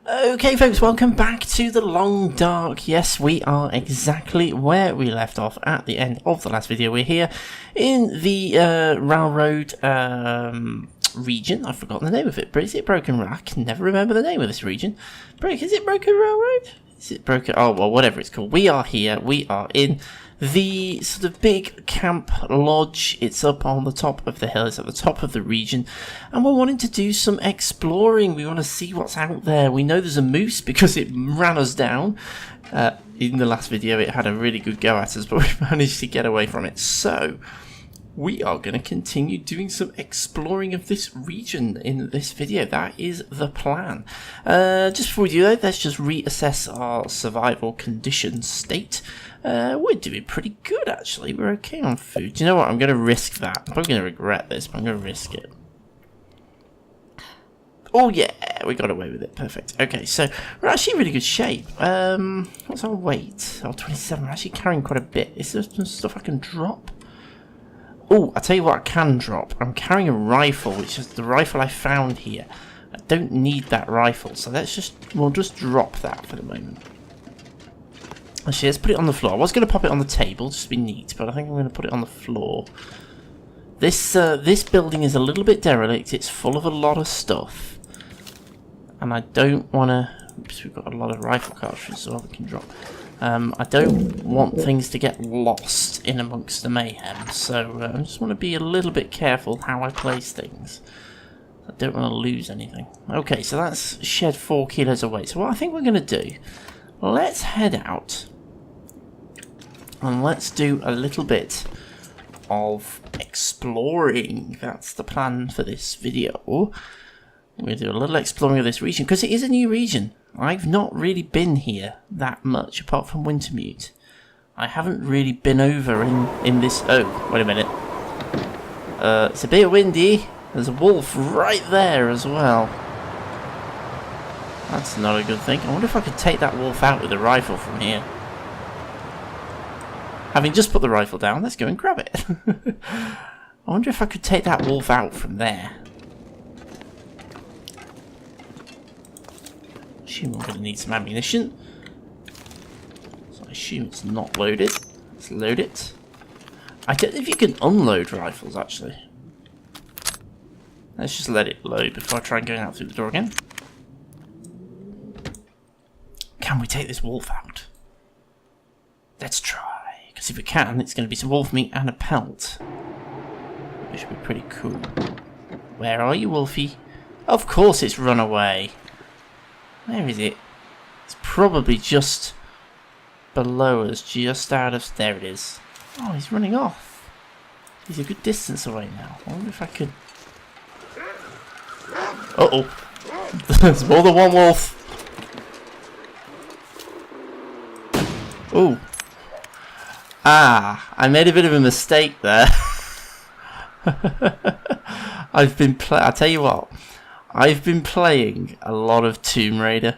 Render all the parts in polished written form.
Okay folks, welcome back to the Long Dark. Yes, we are exactly where we left off at the end of the last video. We're here in the railroad region. I've forgotten the name of it, but is it Broken Railroad? I can never remember the name of this region. Is it Broken Railroad? Is it Broken... Oh, well, whatever it's called. We are here. We are in the sort of big camp lodge. It's up on the top of the hill. It's at the top of the region. And we're wanting to do some exploring. We want to see what's out there. We know there's a moose because it ran us down. In the last video, it had a really good go at us, but we managed to get away from it. So we are going to continue doing some exploring of this region in this video. That is the plan. Just before we do that, let's just reassess our survival condition state. We're doing pretty good, actually. We're okay on food. Do you know what? I'm going to risk that. I'm probably going to regret this, but I'm going to risk it. Oh, yeah. We got away with it. Perfect. Okay, so we're actually in really good shape. What's our weight? Oh, 27. We're actually carrying quite a bit. Is there some stuff I can drop? Oh, I'll tell you what I can drop. I'm carrying a rifle, which is the rifle I found here. I don't need that rifle, so we'll just drop that for the moment. Actually, let's put it on the floor. I was going to pop it on the table, just to be neat, but I think I'm going to put it on the floor. This building is a little bit derelict. It's full of a lot of stuff. And I don't want to... Oops, we've got a lot of rifle cartridges, so we can drop... I don't want things to get lost in amongst the mayhem, so I just want to be a little bit careful how I place things. I don't want to lose anything. Okay, so that's shed 4 kilos of weight. So what I think we're going to do, let's head out and let's do a little bit of exploring. That's the plan for this video. We're going to do a little exploring of this region, because it is a new region. I've not really been here that much, apart from Wintermute. I haven't really been over in this... Oh, wait a minute. It's a bit windy. There's a wolf right there as well. That's not a good thing. I wonder if I could take that wolf out with a rifle from here. Having just put the rifle down, let's go and grab it. I wonder if I could take that wolf out from there. I assume I'm going to need some ammunition. So I assume it's not loaded. Let's load it. I don't know if you can unload rifles, actually. Let's just let it load before I try going out through the door again. Can we take this wolf out? Let's try. Because if we can, it's going to be some wolf meat and a pelt. Which would be pretty cool. Where are you, Wolfie? Of course it's run away. Where is it? It's probably just below us, just out of... There it is. Oh, he's running off. He's a good distance away now. I wonder if I could... Uh-oh. There's more than one wolf. Oh. Ah, I made a bit of a mistake there. I'll tell you what. I've been playing a lot of Tomb Raider.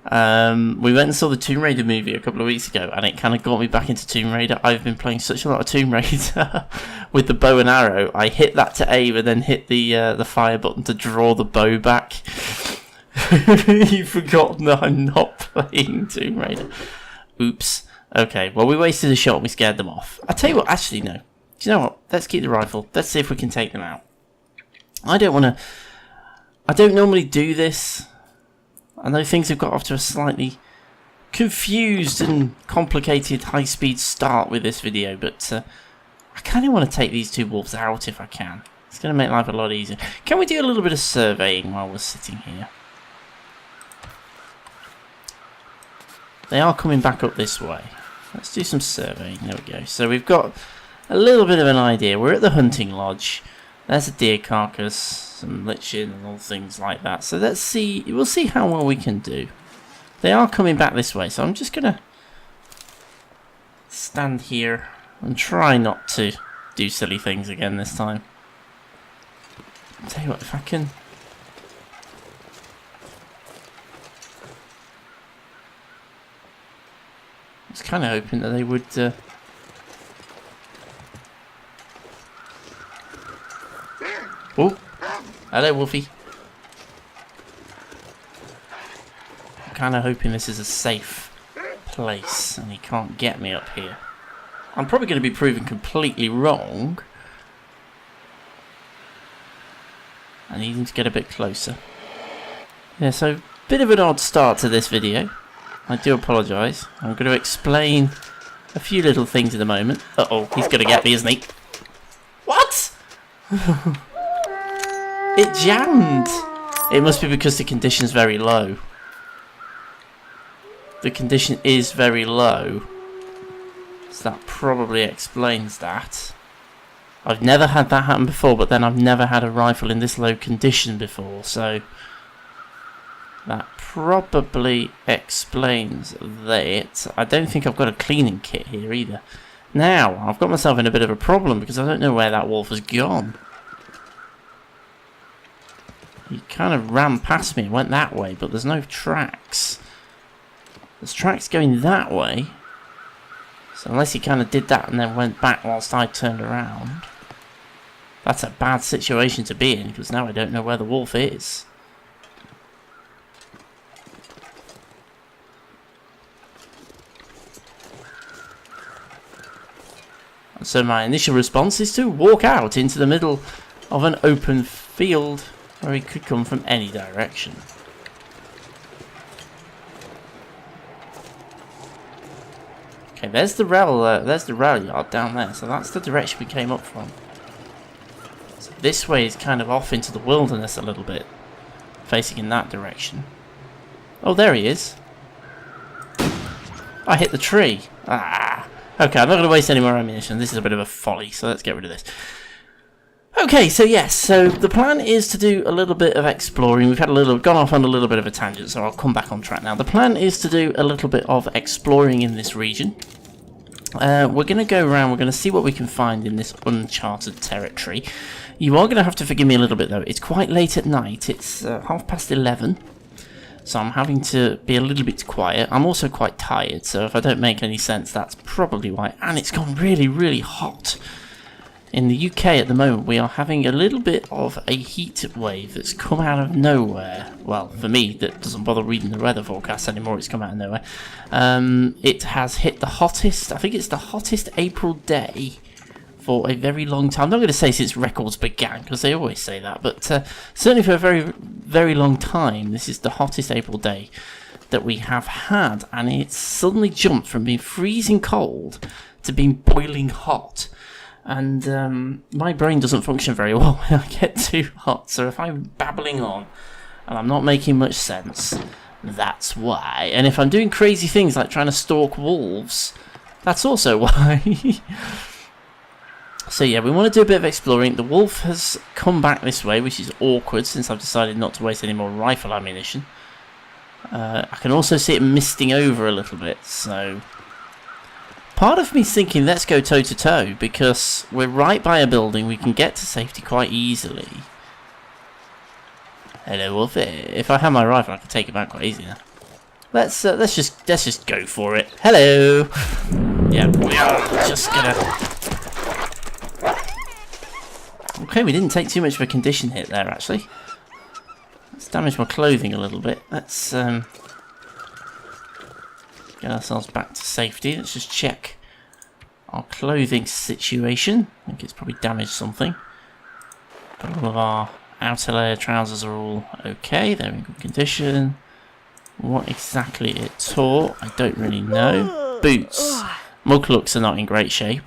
We went and saw the Tomb Raider movie a couple of weeks ago, and it kind of got me back into Tomb Raider. I've been playing such a lot of Tomb Raider with the bow and arrow. I hit that to aim and then hit the fire button to draw the bow back. You've forgotten that I'm not playing Tomb Raider. Oops. Okay, well, we wasted a shot and we scared them off. I tell you what, actually, no. Do you know what? Let's keep the rifle. Let's see if we can take them out. I don't normally do this. I know things have got off to a slightly confused and complicated high-speed start with this video, but I kind of want to take these two wolves out if I can. It's going to make life a lot easier. Can we do a little bit of surveying while we're sitting here? They are coming back up this way. Let's do some surveying. There we go. So we've got a little bit of an idea. We're at the hunting lodge. There's a deer carcass, some lichen and all things like that. So let's see, we'll see how well we can do. They are coming back this way, so I'm just going to stand here and try not to do silly things again this time. I'll tell you what, if I can... I was kind of hoping that they would... Oh, hello, Wolfie. kind of hoping this is a safe place and he can't get me up here. I'm probably going to be proven completely wrong. I need him to get a bit closer. Yeah, so bit of an odd start to this video. I do apologise. I'm going to explain a few little things in a moment. Uh-oh, he's going to get me, isn't he? What? It jammed. It must be because the condition's very low. The condition is very low. So that probably explains that. I've never had that happen before, but then I've never had a rifle in this low condition before, so that probably explains that. I don't think I've got a cleaning kit here either. Now, I've got myself in a bit of a problem because I don't know where that wolf has gone. He kind of ran past me and went that way, but there's no tracks. There's tracks going that way. So unless he kind of did that and then went back whilst I turned around. That's a bad situation to be in, because now I don't know where the wolf is. And so my initial response is to walk out into the middle of an open field where he could come from any direction. Okay, there's the rail yard down there, so that's the direction we came up from. So this way is kind of off into the wilderness a little bit, facing in that direction. Oh, there he is. I hit the tree. Ah. Okay, I'm not going to waste any more ammunition. This is a bit of a folly, so let's get rid of this. Okay, so yes, so the plan is to do a little bit of exploring. We've gone off on a little bit of a tangent, so I'll come back on track now. The plan is to do a little bit of exploring in this region. We're going to go around, we're going to see what we can find in this uncharted territory. You are going to have to forgive me a little bit though, it's quite late at night, it's 11:30. So I'm having to be a little bit quiet. I'm also quite tired, so if I don't make any sense, that's probably why. And it's gone really, really hot. In the UK at the moment, we are having a little bit of a heat wave that's come out of nowhere. Well, for me, that doesn't bother reading the weather forecast anymore, it's come out of nowhere. It has hit the hottest, I think it's the hottest April day for a very long time. I'm not going to say since records began, because they always say that, but certainly for a very, very long time, this is the hottest April day that we have had, and it's suddenly jumped from being freezing cold to being boiling hot. And my brain doesn't function very well when I get too hot, so if I'm babbling on and I'm not making much sense, that's why. And if I'm doing crazy things like trying to stalk wolves, that's also why. So yeah, we want to do a bit of exploring. The wolf has come back this way, which is awkward since I've decided not to waste any more rifle ammunition. I can also see it misting over a little bit, so part of me's thinking let's go toe to toe, because we're right by a building, we can get to safety quite easily. Hello wolf, if I had my rifle I could take it back quite easily now. Let's just go for it. Hello. Yeah, we are just gonna. Okay, we didn't take too much of a condition hit there actually. Let's damage my clothing a little bit. Let's get ourselves back to safety. Let's just check our clothing situation. I think it's probably damaged something. But all of our outer layer trousers are all okay. They're in good condition. What exactly it tore, I don't really know. Boots. Muglooks are not in great shape.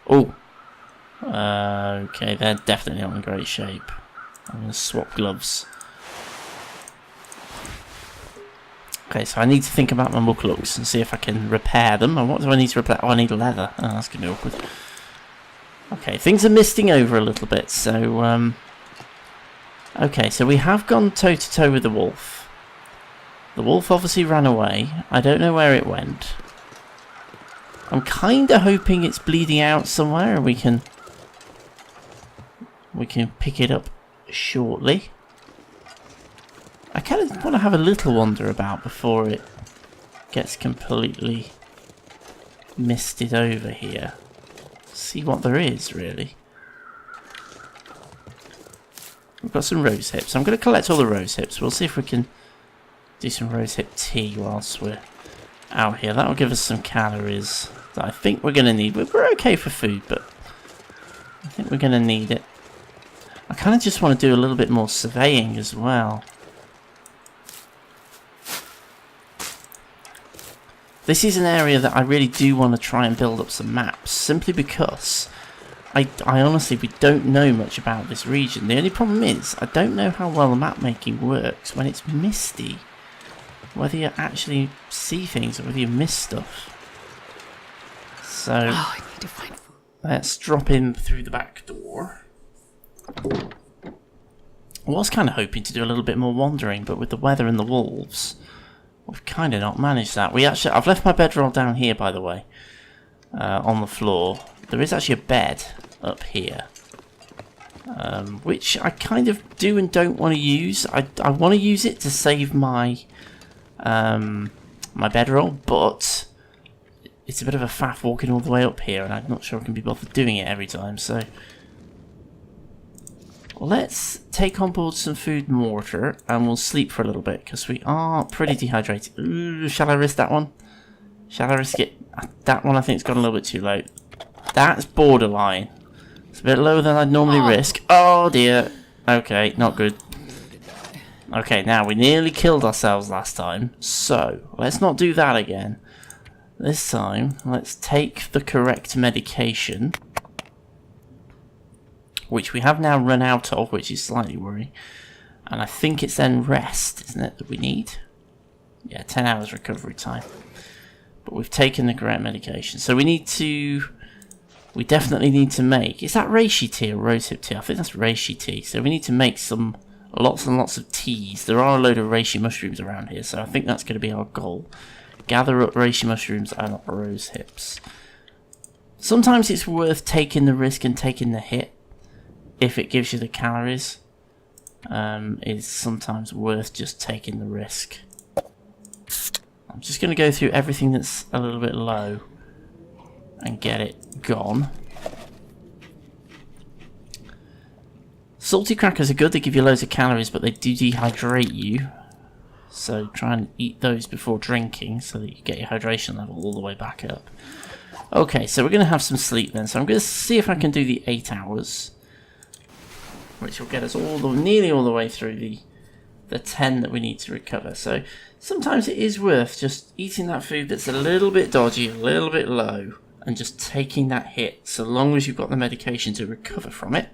Oh. Okay, they're definitely not in great shape. I'm going to swap gloves. Okay, so I need to think about my muglooks and see if I can repair them. And what do I need to repair? Oh, I need leather. Oh, that's going to be awkward. Okay, things are misting over a little bit, so okay, so we have gone toe to toe with the wolf. The wolf obviously ran away. I don't know where it went. I'm kinda hoping it's bleeding out somewhere and we can pick it up shortly. I kind of want to have a little wander about before it gets completely misted over here. See what there is, really. We've got some rose hips. I'm going to collect all the rose hips. We'll see if we can do some rosehip tea whilst we're out here. That'll give us some calories that I think we're going to need. We're okay for food, but I think we're going to need it. I kind of just want to do a little bit more surveying as well. This is an area that I really do want to try and build up some maps, simply because I honestly, we don't know much about this region. The only problem is, I don't know how well the map making works when it's misty. Whether you actually see things or whether you miss stuff. So, I need to find food. Let's drop in through the back door. I was kind of hoping to do a little bit more wandering, but with the weather and the wolves, we've kind of not managed that. I've left my bedroll down here, by the way, on the floor. There is actually a bed up here, which I kind of do and don't want to use. I want to use it to save my my bedroll, but it's a bit of a faff walking all the way up here, and I'm not sure I can be bothered doing it every time. So let's take on board some food and water, and we'll sleep for a little bit because we are pretty dehydrated. Ooh, shall I risk that one? Shall I risk it? That one I think has gone a little bit too low. That's borderline. It's a bit lower than I'd normally risk. Oh dear. Okay, not good. Okay, now we nearly killed ourselves last time, so let's not do that again. This time, let's take the correct medication, which we have now run out of, which is slightly worrying. And I think it's then rest, isn't it, that we need? Yeah, 10 hours recovery time. But we've taken the correct medication. So we definitely need to make, is that reishi tea or rosehip tea? I think that's reishi tea. So we need to make some lots and lots of teas. There are a load of reishi mushrooms around here, so I think that's going to be our goal. Gather up reishi mushrooms and rose hips. Sometimes it's worth taking the risk and taking the hit if it gives you the calories. It's sometimes worth just taking the risk. I'm just going to go through everything that's a little bit low and get it gone. Salty crackers are good, they give you loads of calories, but they do dehydrate you. So try and eat those before drinking so that you get your hydration level all the way back up. Okay, so we're going to have some sleep then. So I'm going to see if I can do the 8 hours, which will get us nearly all the way through the 10 that we need to recover. So sometimes it is worth just eating that food that's a little bit dodgy, a little bit low, and just taking that hit, so long as you've got the medication to recover from it.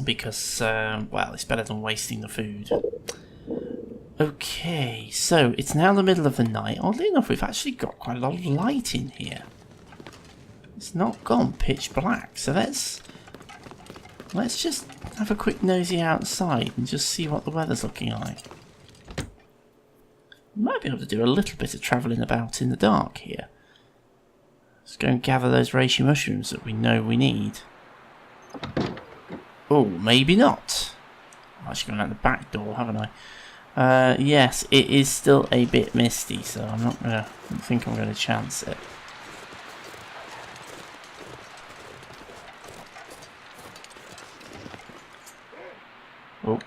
Because, well, it's better than wasting the food. Okay, so it's now the middle of the night. Oddly enough, we've actually got quite a lot of light in here. It's not gone pitch black, so let's just have a quick nosy outside and just see what the weather's looking like. We might be able to do a little bit of travelling about in the dark here. Let's go and gather those reishi mushrooms that we know we need. Oh, maybe not. I've actually gone out the back door, haven't I? Yes, it is still a bit misty, so I don't think I'm going to chance it. Oh,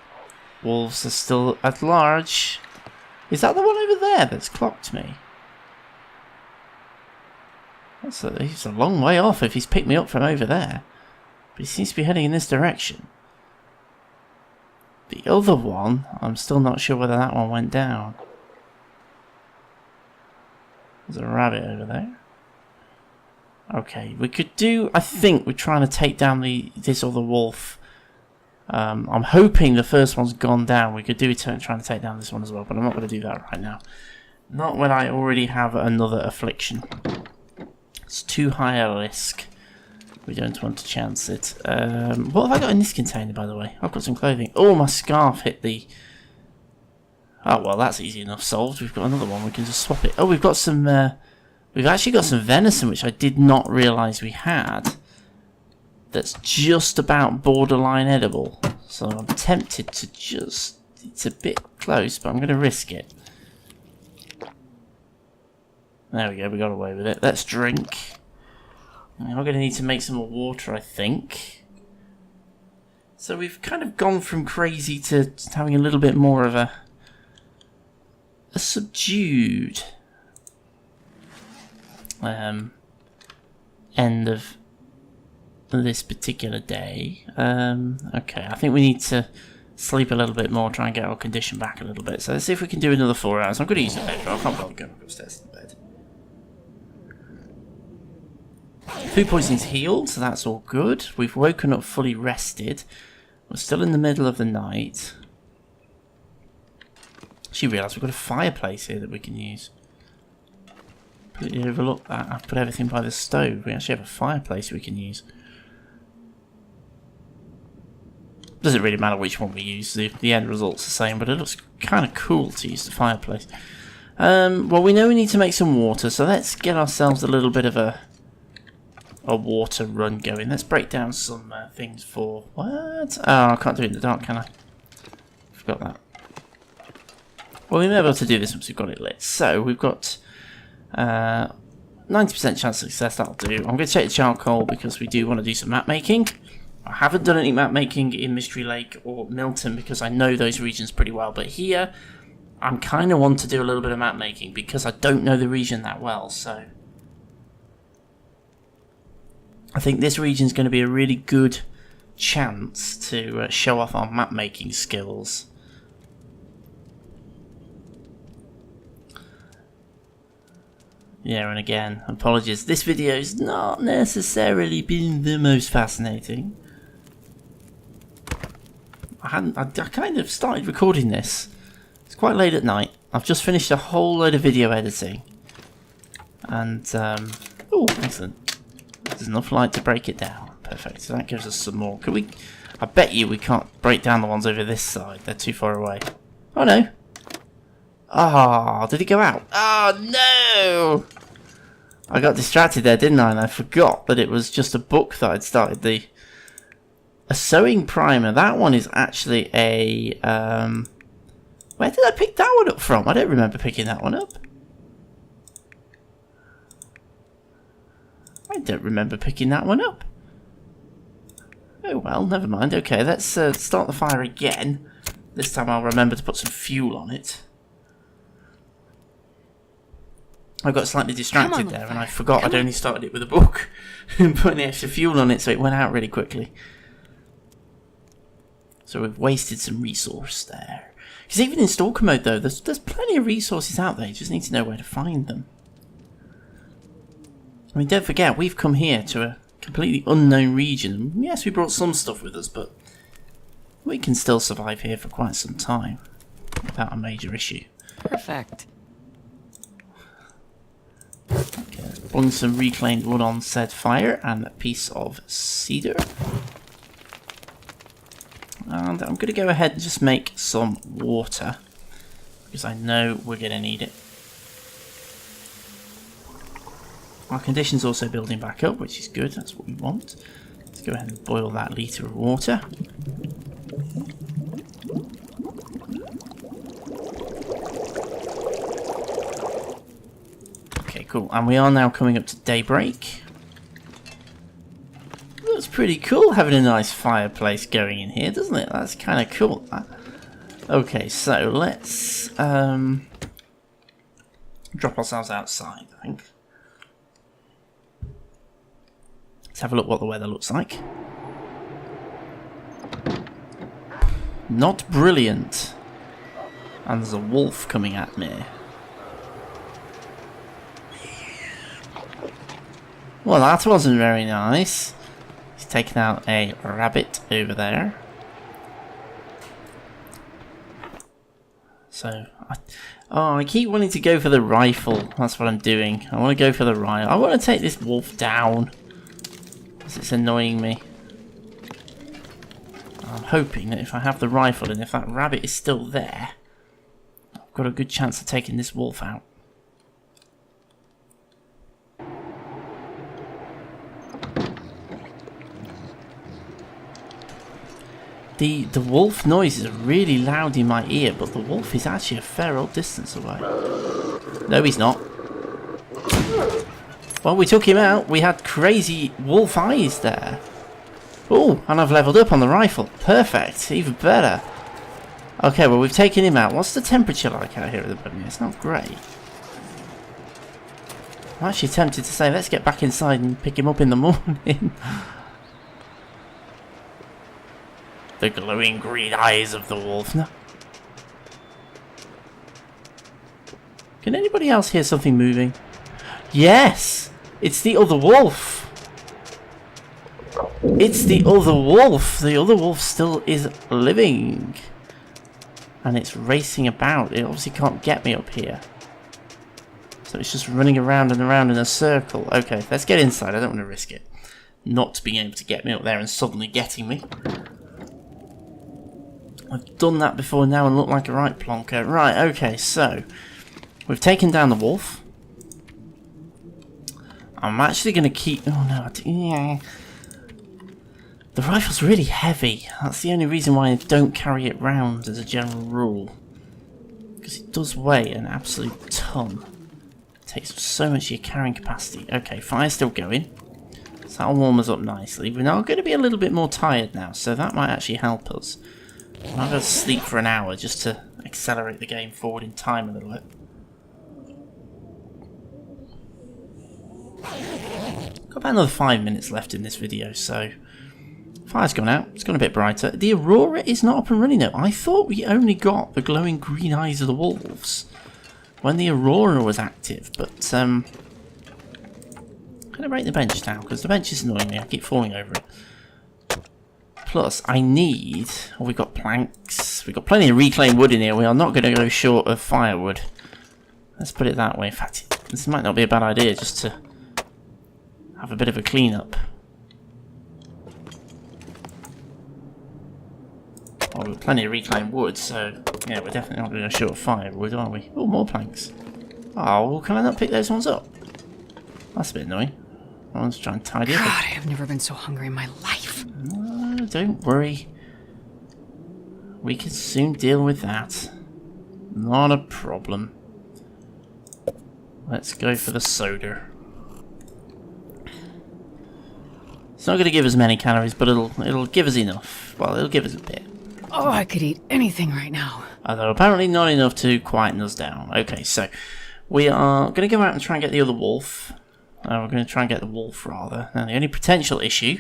wolves are still at large. Is that the one over there that's clocked me? He's a long way off if he's picked me up from over there. But he seems to be heading in this direction. The other one, I'm still not sure whether that one went down. There's a rabbit over there. Okay, we could do, I think we're trying to take down this other wolf. I'm hoping the first one's gone down. We could do it trying to take down this one as well, but I'm not going to do that right now. Not when I already have another affliction. It's too high a risk. We don't want to chance it. What have I got in this container, by the way? I've got some clothing. Oh, my scarf hit the... Oh, well, that's easy enough solved. We've got another one. We can just swap it. Oh, we've got some... we've actually got some venison, which I did not realise we had. That's just about borderline edible. So I'm tempted to just... It's a bit close, but I'm going to risk it. There we go. We got away with it. Let's drink. I'm going to need to make some more water, I think. So we've kind of gone from crazy to having a little bit more of a subdued end of this particular day. Okay, I think we need to sleep a little bit more, try and get our condition back a little bit. So let's see if we can do another 4 hours. I'm going to use the bed, but I can't bother going upstairs to the bed. Food poisoning's healed, so that's all good. We've woken up fully rested. We're still in the middle of the night. She realised we've got a fireplace here that we can use. Completely overlooked that. I've put everything by the stove. We actually have a fireplace we can use. Doesn't really matter which one we use. The end result's the same, but it looks kind of cool to use the fireplace. Well, we know we need to make some water, so let's get ourselves a little bit of a water run going. Let's break down some things for... What? Oh, I can't do it in the dark, can I? Forgot that. Well, we may be able to do this once we've got it lit. So, we've got 90% chance of success, that'll do. I'm going to check the charcoal because we do want to do some map making. I haven't done any map making in Mystery Lake or Milton because I know those regions pretty well. But here, I'm kind of want to do a little bit of map making because I don't know the region that well, so... I think this region is going to be a really good chance to show off our map making skills. Yeah, and again, apologies. This video's not necessarily been the most fascinating. I kind of started recording this. It's quite late at night. I've just finished a whole load of video editing. And, oh, excellent. There's enough light to break it down. Perfect. So that gives us some more. Can we... I bet you we can't break down the ones over this side. They're too far away. Oh, no. Ah, did it go out? Oh, no! I got distracted there, didn't I? And I forgot that it was just a book that I'd started. A sewing primer. That one is actually a... Where did I pick that one up from? I don't remember picking that one up. I don't remember picking that one up. Oh well, never mind. Okay, let's start the fire again. This time I'll remember to put some fuel on it. I got slightly distracted there and I forgot I'd only started it with a book and putting extra fuel on it, so it went out really quickly. So we've wasted some resource there. Because even in stalker mode though, there's plenty of resources out there, you just need to know where to find them. I mean, don't forget, we've come here to a completely unknown region. Yes, we brought some stuff with us, but we can still survive here for quite some time without a major issue. Perfect. Okay, let's bung some reclaimed wood on said fire and a piece of cedar. And I'm going to go ahead and just make some water because I know we're going to need it. Our condition's also building back up, which is good, that's what we want. Let's go ahead and boil that litre of water. Okay, cool. And we are now coming up to daybreak. Looks pretty cool having a nice fireplace going in here, doesn't it? That's kind of cool. Okay, so let's drop ourselves outside, I think. Let's have a look what the weather looks like. Not brilliant. And there's a wolf coming at me. Well, that wasn't very nice. He's taken out a rabbit over there. So, I keep wanting to go for the rifle. That's what I'm doing. I want to go for the rifle. I want to take this wolf down. It's annoying me. I'm hoping that if I have the rifle and if that rabbit is still there, I've got a good chance of taking this wolf out. The wolf noise is really loud in my ear, but the wolf is actually a fair old distance away. No, he's not. Well, we took him out. We had crazy wolf eyes there. Oh, and I've leveled up on the rifle. Perfect. Even better. Okay, well, we've taken him out. What's the temperature like out here at the moment? It's not great. I'm actually tempted to say, let's get back inside and pick him up in the morning. The glowing green eyes of the wolf. No. Can anybody else hear something moving? Yes! It's the other wolf! It's the other wolf! The other wolf still is living. And it's racing about. It obviously can't get me up here. So it's just running around and around in a circle. Okay, let's get inside. I don't want to risk it. Not being able to get me up there and suddenly getting me. I've done that before now and looked like a right plonker. Right, okay, so we've taken down the wolf. I'm actually going to keep... Oh no, yeah. The rifle's really heavy. That's the only reason why I don't carry it round as a general rule. Because it does weigh an absolute ton. It takes up so much of your carrying capacity. Okay, fire's still going. So that'll warm us up nicely. We're now going to be a little bit more tired now, so that might actually help us. I'm going to sleep for an hour just to accelerate the game forward in time a little bit. Got about another 5 minutes left in this video, so fire's gone out. It's gone a bit brighter. The Aurora is not up and running now. I thought we only got the glowing green eyes of the wolves when the Aurora was active, but I'm going to break the bench now because the bench is annoying me. I keep falling over it. Plus, I need... Oh, we've got planks. We've got plenty of reclaimed wood in here. We are not going to go short of firewood. Let's put it that way. In fact, this might not be a bad idea just to have a bit of a clean-up. Well, we've got plenty of reclaimed wood, so... Yeah, we're definitely not going to go short of firewood, are we? Oh, more planks. Oh, well, can I not pick those ones up? That's a bit annoying. I want to try and tidy up. God, I have never been so hungry in my life. Don't worry. We can soon deal with that. Not a problem. Let's go for the soda. It's not going to give us many calories, but it'll give us enough. Well, it'll give us a bit. Oh, I could eat anything right now. Although apparently not enough to quieten us down. Okay, so we are going to go out and try and get the other wolf. We're going to try and get the wolf, rather. Now, the only potential issue...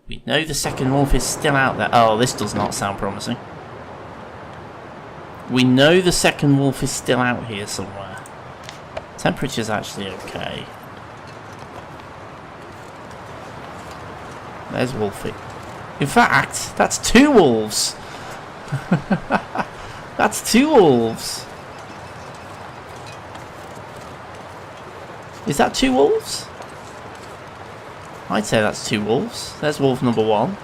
We know the second wolf is still out there. Oh, this does not sound promising. We know the second wolf is still out here somewhere. Temperature's actually okay. There's Wolfie. In fact, that's 2 wolves. That's 2 wolves. Is that 2 wolves? I'd say that's 2 wolves. There's wolf number 1.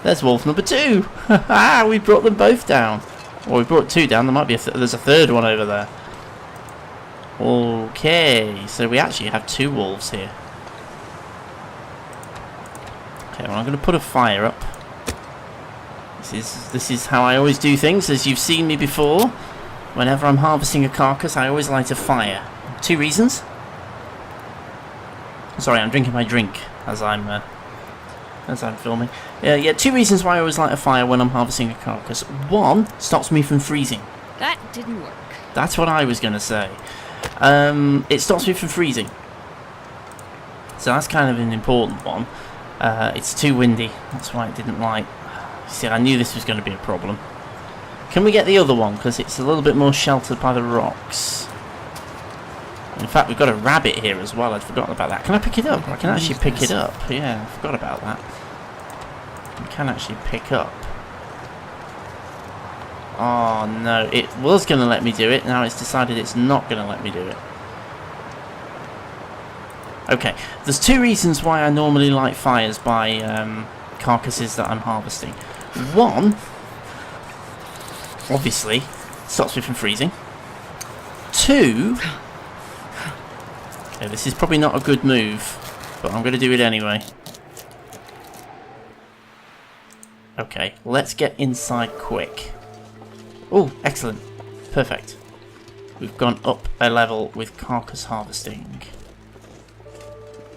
There's wolf number 2. We brought them both down. Or we brought 2 down. There might be there's a third one over there. Okay, so we actually have 2 wolves here. Okay, well, I'm going to put a fire up. This is how I always do things, as you've seen me before. Whenever I'm harvesting a carcass, I always light a fire. 2 reasons. Sorry, I'm drinking my drink as I'm filming. Yeah, 2 reasons why I always light a fire when I'm harvesting a carcass. 1, stops me from freezing. That didn't work. That's what I was going to say. It stops me from freezing. So that's kind of an important one. It's too windy. That's why it didn't light. See, I knew this was going to be a problem. Can we get the other one? Because it's a little bit more sheltered by the rocks. In fact, we've got a rabbit here as well. I'd forgotten about that. Can I pick it up? I can actually pick it up. Yeah, I forgot about that. We can actually pick up. Oh, no. It was going to let me do it. Now it's decided it's not going to let me do it. Okay. There's 2 reasons why I normally light fires by carcasses that I'm harvesting. 1, obviously, stops me from freezing. 2... Okay, this is probably not a good move, but I'm going to do it anyway. Okay, let's get inside quick. Oh, excellent. Perfect. We've gone up a level with carcass harvesting.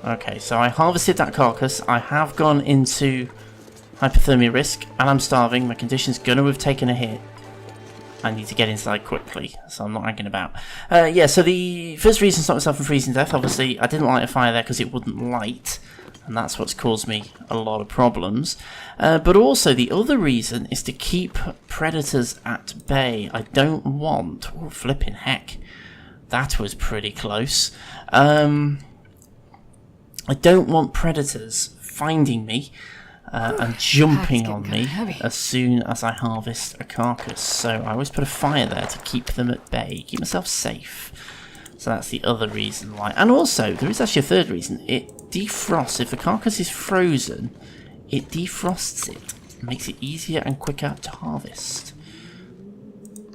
Okay, so I harvested that carcass. I have gone into hypothermia risk, and I'm starving. My condition's gonna have taken a hit. I need to get inside quickly, so I'm not hanging about. Yeah, so the first reason to stop myself from freezing to death, obviously, I didn't light a fire there because it wouldn't light, and that's what's caused me a lot of problems. But also, the other reason is to keep predators at bay. I don't want... Oh, flipping heck. That was pretty close. I don't want predators finding me and jumping on me as soon as I harvest a carcass. So I always put a fire there to keep them at bay, keep myself safe. So that's the other reason why. And also, there is actually a third reason. It defrosts. If the carcass is frozen, it defrosts it. It makes it easier and quicker to harvest.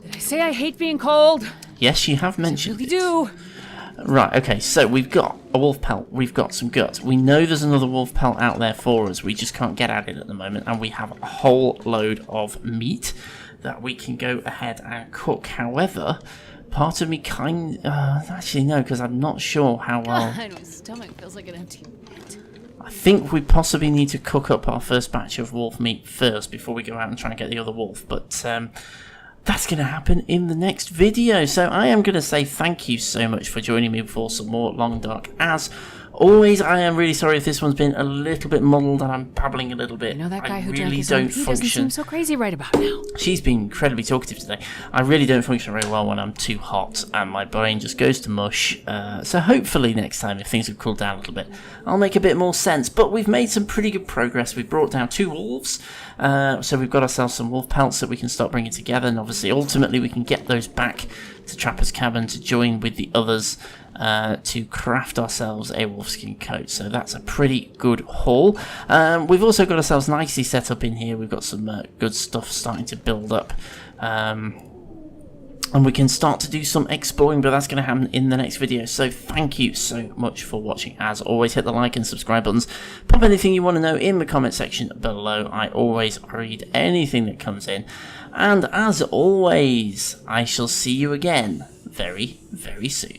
Did I say I hate being cold? Yes, you have mentioned it. I really do. Right, okay, so we've got a wolf pelt, we've got some guts. We know there's another wolf pelt out there for us, we just can't get at it at the moment, and we have a whole load of meat that we can go ahead and cook. However, part of me actually no, because I'm not sure how well... God, my stomach feels like an empty pit. I think we possibly need to cook up our first batch of wolf meat first before we go out and try and get the other wolf, but... that's going to happen in the next video. So I am going to say thank you so much for joining me for some more Long Dark. As always, I am really sorry if this one's been a little bit muddled and I'm babbling a little bit. You know that guy who really drank his don't own pee doesn't seem so crazy right about now. She's been incredibly talkative today. I really don't function very well when I'm too hot and my brain just goes to mush. So hopefully next time, if things have cooled down a little bit, I'll make a bit more sense. But we've made some pretty good progress. We've brought down 2 wolves. So we've got ourselves some wolf pelts that we can start bringing together. And obviously, ultimately, we can get those back to Trapper's Cabin to join with the others to craft ourselves a wolfskin coat. So that's a pretty good haul. We've also got ourselves nicely set up in here. We've got some good stuff starting to build up. And we can start to do some exploring, but that's going to happen in the next video. So thank you so much for watching. As always, hit the like and subscribe buttons. Pop anything you want to know in the comment section below. I always read anything that comes in. And as always, I shall see you again very, very soon.